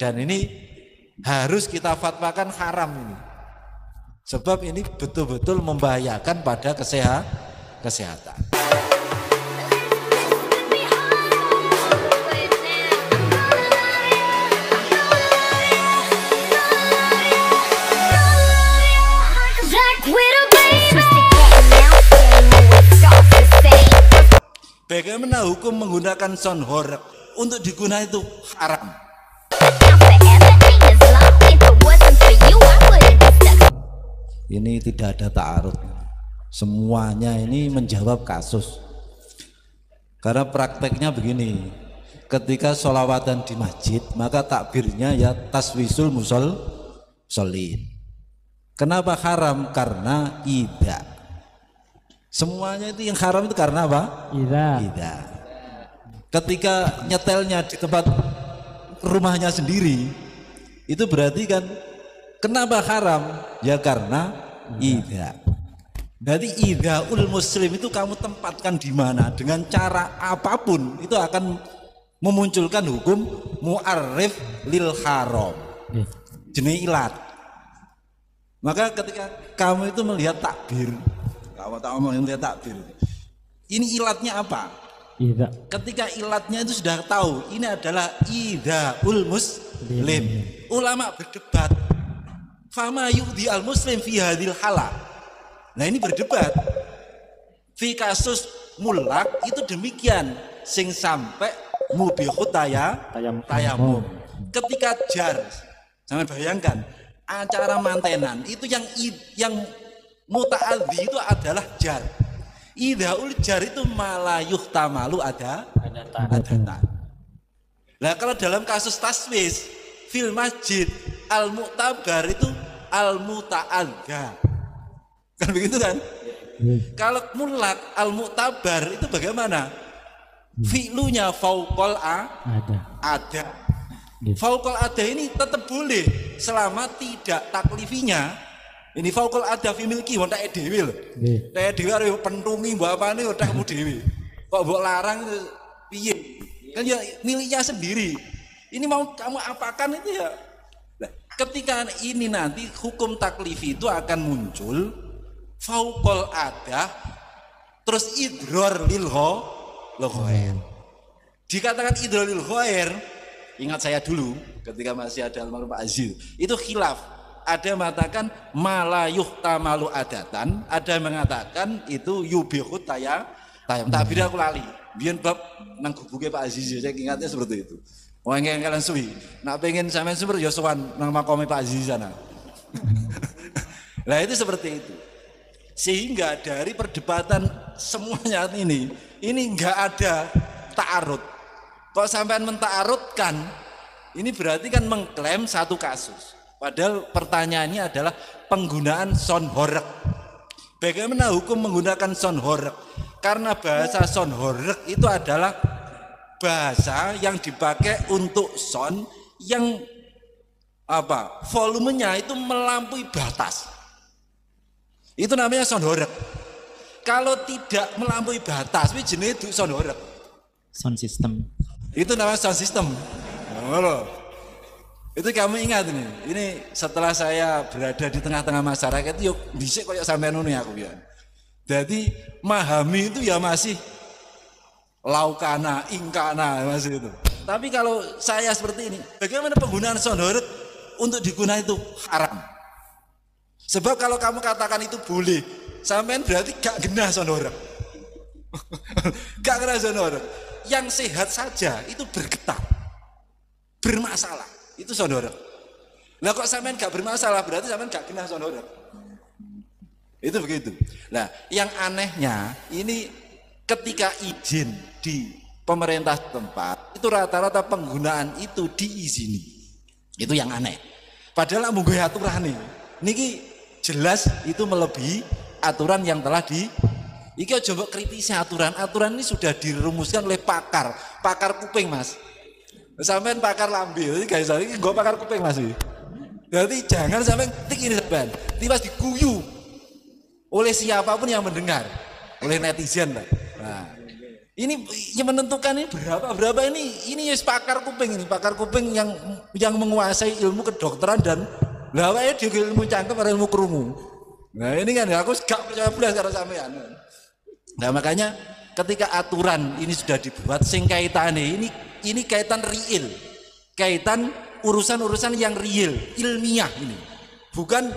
Dan ini harus kita fatwakan haram ini. Sebab ini betul-betul membahayakan pada kesehatan. Bagaimana hukum menggunakan sound horeg untuk digunakan itu haram? Ini tidak ada ta'arud. Semuanya ini menjawab kasus. Karena prakteknya begini, ketika sholawatan di masjid, maka takbirnya ya taswisul musholin. Kenapa haram? Karena ida. Semuanya itu yang haram itu karena apa? Ida. Ketika nyetelnya di tempat rumahnya sendiri, itu berarti kan kenapa haram? Ya karena ida. Jadi idaul muslim itu kamu tempatkan di mana dengan cara apapun itu akan memunculkan hukum mu'arrif lil haram. Jenis ilat. Maka ketika kamu itu melihat takbir, kamu tak ngomong melihat takbir, ini ilatnya apa? Ida. Ketika ilatnya itu sudah tahu, ini adalah idaul muslim. Ulama berdebat. Fama yu'di al muslim fi hadhil hala. Nah ini berdebat. Fi kasus mulak itu demikian, sing sampai mubihut tayamum. Ketika jar, jangan bayangkan acara mantenan itu yang muta'adzi itu adalah jar. Idaul jar itu malayuh tamalu adatan. Nah kalau dalam kasus taswis fil masjid al-mu'tabar itu al-muta'adza. Kan begitu kan? Kalau mulak al-mu'tabar itu bagaimana? Fi'lunya fauqal ada. Fauqal ada ini tetap boleh selama tidak taklifinya. Ini fauqal ada fi milki wong tak dhewe lho. Tak dhewe arep pentungi mbok apane utakmu dhewe. Kok mbok larang piye? Kan ya miliknya sendiri. Ini mau kamu apakan itu ya. Nah, ketika ini nanti hukum taklifi itu akan muncul fauqal ada terus idrar lil ghair. Dikatakan idrar lil ghair, ingat saya dulu ketika masih ada almarhum Pak Aziz, itu khilaf. Ada yang mengatakan malayuh tamalu adatan, ada yang mengatakan itu yubihut tayam. Takbir aku lali. Biyen bab nang gubuke Pak Aziz, saya ingatnya seperti itu. Wong kalian suwi, nak pengen sampean sumber ya sowan nang makome Pak Aziz sana. Nah itu seperti itu. Sehingga dari perdebatan semuanya ini enggak ada ta'arud. Kok sampean menta'arudkan, ini berarti kan mengklaim satu kasus. Padahal pertanyaannya adalah penggunaan sound horeg. Bagaimana hukum menggunakan sound horeg? Karena bahasa sound horeg itu adalah bahasa yang dipakai untuk sound yang volumenya itu melampaui batas. Itu namanya sound horeg. Kalau tidak melampaui batas, itu jenis sound horeg. Sound system. Itu namanya sound system. Itu kamu ingat ini setelah saya berada di tengah-tengah masyarakat yuk dhisik koyo sampean ngono aku ya. Jadi memahami itu ya masih laukana, ingkana masih itu. Tapi kalau saya seperti ini, bagaimana penggunaan sound horeg untuk digunakan itu haram. Sebab kalau kamu katakan itu boleh, sampean berarti gak genah sound horeg. Gak genah sound horeg. Yang sehat saja itu bergetar, bermasalah. Itu sound horeg. Lah kok sampean gak bermasalah, berarti sampean gak genah sound horeg. Itu begitu. Nah, yang anehnya ini ketika izin di pemerintah tempat itu rata-rata penggunaan itu diizini. Itu yang aneh. Padahal munggo aturan niki jelas itu melebihi aturan yang telah iki aja mbok kritisi aturan. Aturan ini sudah dirumuskan oleh pakar kuping, Mas. Sampean pakar lambe, iki guys, iki nggo pakar kuping Mas. Berarti jangan sampai tik ini sampean, tiba diguyu oleh siapapun yang mendengar, oleh netizen lah. Nah, Ini yang menentukan ini berapa ini ya pakar kuping yang menguasai ilmu kedokteran dan lah wae di ilmu cangkem atau ilmu krungu. Nah ini kan aku gak percaya belas karo sampean. Nah makanya ketika aturan ini sudah dibuat sing kaitane ini kaitan real. Kaitan urusan-urusan yang real, ilmiah ini. Bukan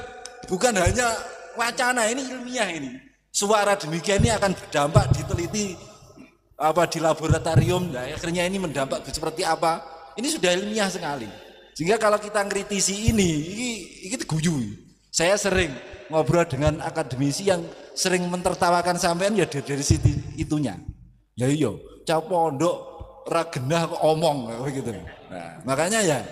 hanya wacana, ini ilmiah ini. Suara demikian ini akan berdampak diteliti di laboratorium. Nah, akhirnya ini mendampak seperti apa? Ini sudah ilmiah sekali. Sehingga kalau kita ngkritisi ini guyu. Saya sering ngobrol dengan akademisi yang sering mentertawakan sampean ya dari situ itunya. Ya iya, cah pondok ra genah kok omong begitu. Nah, makanya ya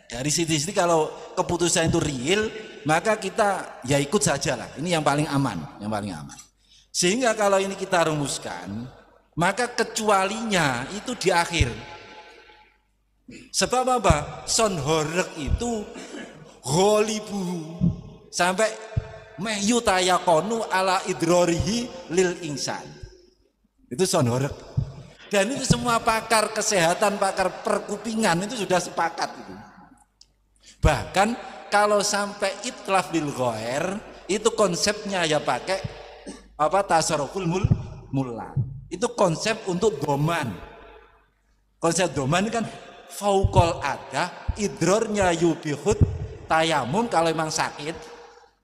dari situ kalau keputusan itu real, maka kita ya ikut saja lah. Ini yang paling aman, Sehingga kalau ini kita rumuskan, maka kecualinya itu di akhir. Sebab apa? Son horek itu ghalibu sampai mehyu tayakonu ala idrorihi lil insan. Itu son horek. Dan itu semua pakar kesehatan, pakar perkupingan itu sudah sepakat itu. Bahkan kalau sampai itlaf bil ghair itu konsepnya ya pakai tasarruful mulla. Itu konsep untuk doman. Konsep doman kan faukol ada idrornya yubihut tayamum kalau memang sakit.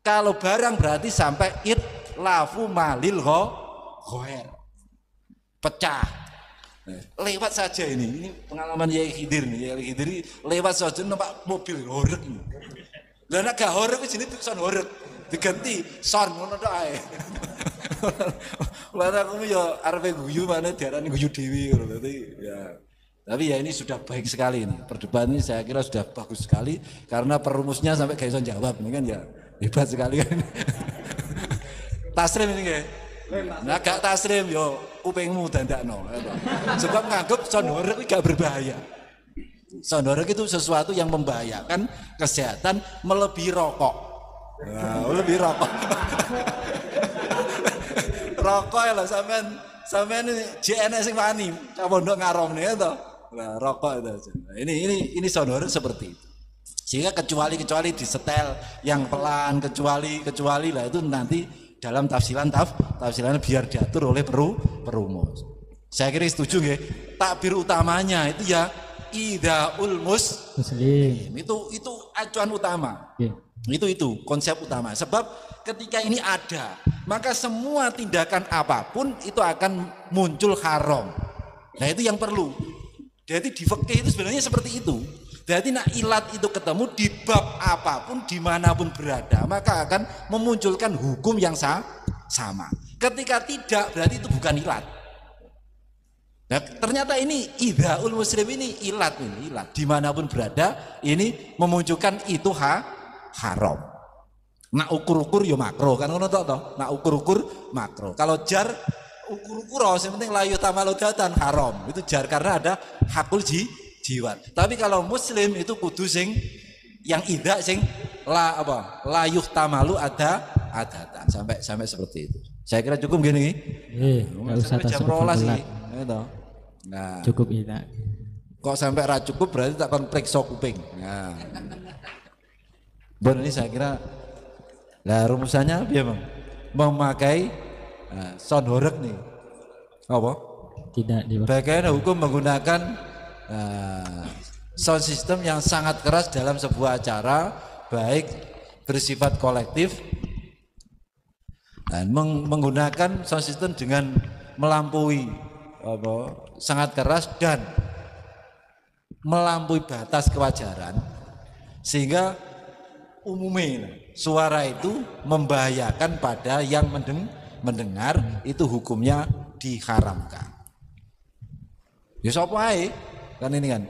Kalau barang berarti sampai itlafu malil ghair. Pecah. Lewat saja ini pengalaman Yai Khidir nih. Yai Khidir lewat saja nampak mobil horek. Lah nek gak horek wis jenenge son horek. Diganti son ngono tok ae. Lah aku yo arepe guyu maneh diarani guyu dhewe ngono. Dadi ya. Tapi ya ini sudah baik sekali ini. Perdebatan ini saya kira sudah bagus sekali karena perumusnya sampai gak iso jawab. Ini kan ya hebat sekali kan. Taslim ini nggih. Nah gak taslim yo kupingmu dandakno. Sebab nganggep son horek gak berbahaya. Son horek itu sesuatu yang membahayakan kesehatan melebihi rokok. Nah, melebihi rokok. Rokok ya lah sampean ini JNS sing wani, cah pondok ngaromne to. Nah, rokok itu aja. Nah, ini son horek seperti itu. Sehingga kecuali disetel yang pelan, kecuali lah itu nanti dalam tafsiran biar diatur oleh perumus. Saya kira setuju nggih. Takbir utamanya itu ya idaul muslim. Itu acuan utama. Yeah. Itu konsep utama. Sebab ketika ini ada, maka semua tindakan apapun itu akan muncul haram. Nah, itu yang perlu. Jadi di fikih itu sebenarnya seperti itu. Jadi nak ilat itu ketemu di bab apapun dimanapun berada, maka akan memunculkan hukum yang sama. Ketika tidak, berarti itu bukan ilat. Nah, ternyata ini idhaul muslim ini ilat dimanapun berada ini memunculkan itu haram. Nak ukur-ukur ya makro kan ngono toh. Nak ukur-ukur makro. Kalau jar ukur-ukur yang penting layu tamaludatan haram. Itu jar karena ada hakul jiwat. Tapi kalau muslim itu kudu sing yang idha sing layuh tamalu adatan sampai seperti itu. Saya kira cukup gini. Enggak usah tasawuf sih. Nah, cukup itu. Kok sampai ra cukup berarti tak kon periksa kuping. Nah. Ini saya kira rumusannya biar memakai sound horek nih. Apa? Tidak bagaimana hukum menggunakan sound system yang sangat keras dalam sebuah acara baik bersifat kolektif dan menggunakan sound system dengan melampaui sangat keras dan melampaui batas kewajaran sehingga umumnya suara itu membahayakan pada yang mendengar itu hukumnya diharamkan. Ya sapa ae kan ini kan.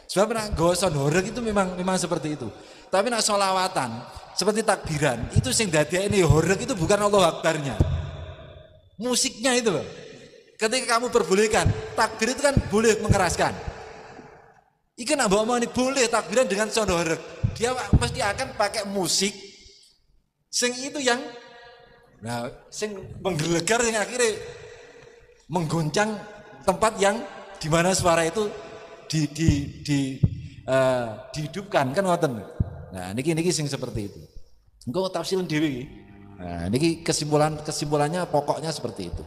Sebab nak gosong horeg itu memang seperti itu. Tapi nak sholawatan seperti takbiran itu sing dadekne horeg itu bukan Allah Akbarnya. Musiknya itu loh. Ketika kamu perbolehkan takbir itu kan boleh mengeraskan. Ikan abah mau ini boleh takbiran dengan sound horeg. Dia pasti akan pakai musik sing itu yang sing menggelegar yang akhirnya menggoncang tempat yang di mana suara itu dihidupkan kan ngoten. Nah niki sing seperti itu. Engko tafsiran dhewe. Nah niki kesimpulannya pokoknya seperti itu.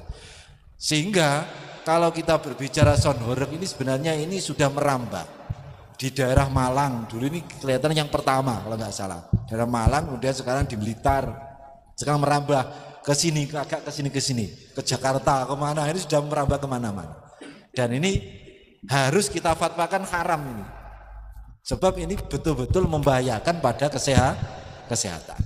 Sehingga kalau kita berbicara sound horeg ini sebenarnya ini sudah merambah di daerah Malang. Dulu ini kelihatan yang pertama kalau nggak salah. Daerah Malang, kemudian sekarang di Blitar. Sekarang merambah ke sini, agak ke sini, ke Jakarta, kemana, ini sudah merambah kemana-mana. Dan ini harus kita fatwakan haram ini. Sebab ini betul-betul membahayakan pada kesehatan.